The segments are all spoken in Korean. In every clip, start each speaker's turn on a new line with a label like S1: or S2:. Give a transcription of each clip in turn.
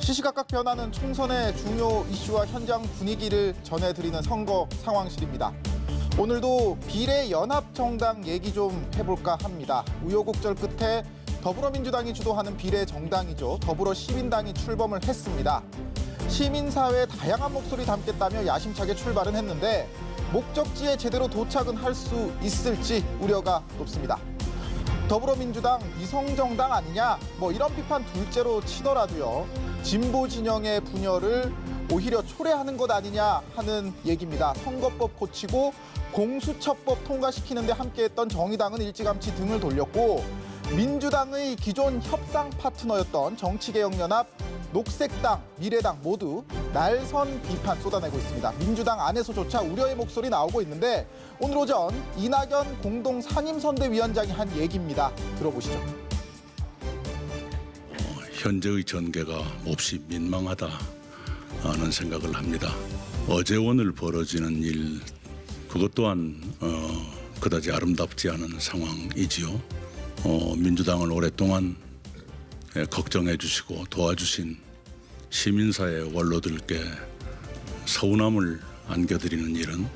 S1: 시시각각 변하는 총선의 중요 이슈와 현장 분위기를 전해드리는 선거 상황실입니다. 오늘도 비례연합정당 얘기 좀 해볼까 합니다. 우여곡절 끝에 더불어민주당이 주도하는 비례정당이죠. 더불어시민당이 출범을 했습니다. 시민사회의 다양한 목소리 담겠다며 야심차게 출발은 했는데 목적지에 제대로 도착은 할 수 있을지 우려가 높습니다. 더불어민주당 위성정당 아니냐 이런 비판 둘째로 치더라도요. 진보 진영의 분열을 오히려 초래하는 것 아니냐 하는 얘기입니다. 선거법 고치고 공수처법 통과시키는 데 함께했던 정의당은 일찌감치 등을 돌렸고 민주당의 기존 협상 파트너였던 정치개혁연합, 녹색당, 미래당 모두 날선 비판 쏟아내고 있습니다. 민주당 안에서조차 우려의 목소리 나오고 있는데 오늘 오전 이낙연 공동상임선대위원장이 한 얘기입니다. 들어보시죠.
S2: 현재의 전개가 몹시 민망하다는 생각을 합니다. 어제 오늘 벌어지는 일 그것 또한 그다지 아름답지 않은 상황이지요. 민주당을 오랫동안 걱정해 주시고 도와주신 시민사회 원로들께 서운함을 안겨드리는 일은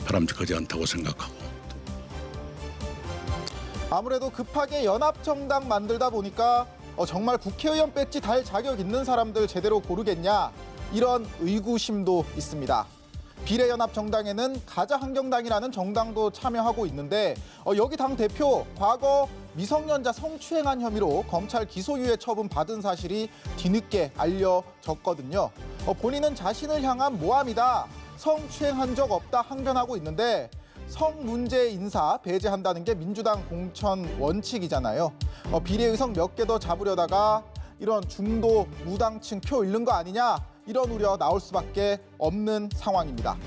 S2: 바람직하지 않다고 생각하고
S1: 아무래도 급하게 연합정당 만들다 보니까 정말 국회의원 배지 달 자격 있는 사람들 제대로 고르겠냐 이런 의구심도 있습니다. 비례연합정당에는 가자환경당이라는 정당도 참여하고 있는데 여기 당 대표 과거 미성년자 성추행한 혐의로 검찰 기소유예 처분 받은 사실이 뒤늦게 알려졌거든요. 본인은 자신을 향한 모함이다, 성추행한 적 없다 항변하고 있는데 성문제 인사 배제한다는 게 민주당 공천 원칙이잖아요. 비례의석 몇 개 더 잡으려다가 이런 중도 무당층 표 잃는 거 아니냐 이런 우려 나올 수밖에 없는 상황입니다.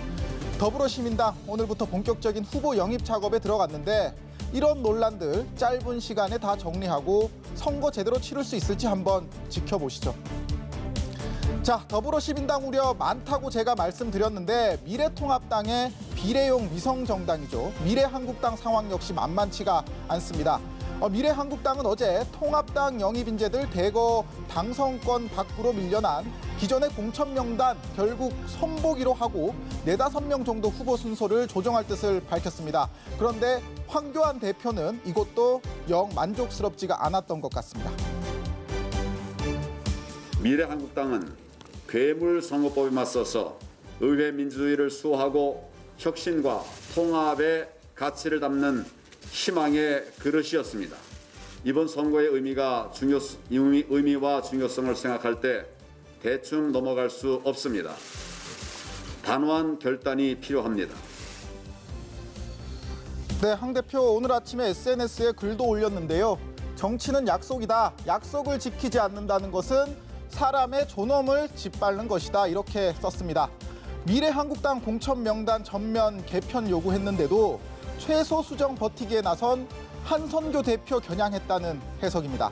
S1: 더불어시민당 오늘부터 본격적인 후보 영입 작업에 들어갔는데 이런 논란들 짧은 시간에 다 정리하고 선거 제대로 치를 수 있을지 한번 지켜보시죠. 자, 더불어시민당 우려 많다고 제가 말씀드렸는데 미래통합당의 비례용 위성정당이죠. 미래한국당 상황 역시 만만치가 않습니다. 미래한국당은 어제 통합당 영입 인재들 대거 당선권 밖으로 밀려난 기존의 공천명단 결국 손보기로 하고 4~5명 정도 후보 순서를 조정할 뜻을 밝혔습니다. 그런데 황교안 대표는 이것도 영 만족스럽지가 않았던 것 같습니다.
S3: 미래한국당은 괴물 선거법에 맞서서 의회 민주주의를 수호하고 혁신과 통합의 가치를 담는 희망의 그릇이었습니다. 이번 선거의 의미와 중요성을 생각할 때 대충 넘어갈 수 없습니다. 단호한 결단이 필요합니다.
S1: 네, 황 대표 오늘 아침에 SNS에 글도 올렸는데요. 정치는 약속이다. 약속을 지키지 않는다는 것은 사람의 존엄을 짓밟는 것이다. 이렇게 썼습니다. 미래한국당 공천 명단 전면 개편 요구했는데도 최소 수정 버티기에 나선 한선교 대표 겨냥했다는 해석입니다.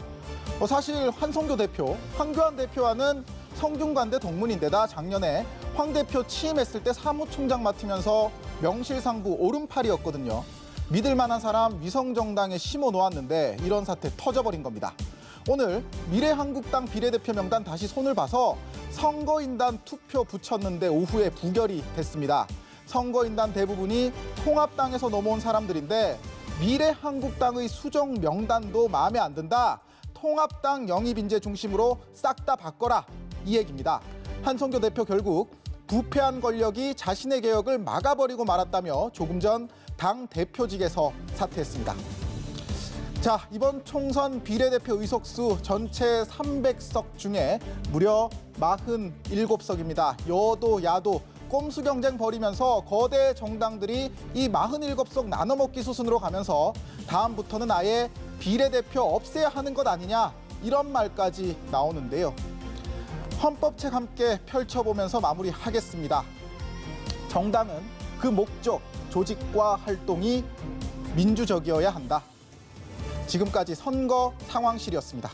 S1: 사실 한선교 대표, 황교안 대표와는 성균관대 동문인데다 작년에 황 대표 취임했을 때 사무총장 맡으면서 명실상부 오른팔이었거든요. 믿을 만한 사람 위성정당에 심어 놓았는데 이런 사태 터져버린 겁니다. 오늘 미래한국당 비례대표 명단 다시 손을 봐서 선거인단 투표 붙였는데 오후에 부결이 됐습니다. 선거인단 대부분이 통합당에서 넘어온 사람들인데 미래한국당의 수정 명단도 마음에 안 든다. 통합당 영입 인재 중심으로 싹 다 바꿔라. 이 얘기입니다. 한선교 대표 결국 부패한 권력이 자신의 개혁을 막아버리고 말았다며 조금 전 당 대표직에서 사퇴했습니다. 자, 이번 총선 비례대표 의석수 전체 300석 중에 무려 47석입니다. 여도 야도 꼼수 경쟁 벌이면서 거대 정당들이 이 47석 나눠먹기 수순으로 가면서 다음부터는 아예 비례대표 없애야 하는 것 아니냐 이런 말까지 나오는데요. 헌법책 함께 펼쳐보면서 마무리하겠습니다. 정당은 그 목적, 조직과 활동이 민주적이어야 한다. 지금까지 선거 상황실이었습니다.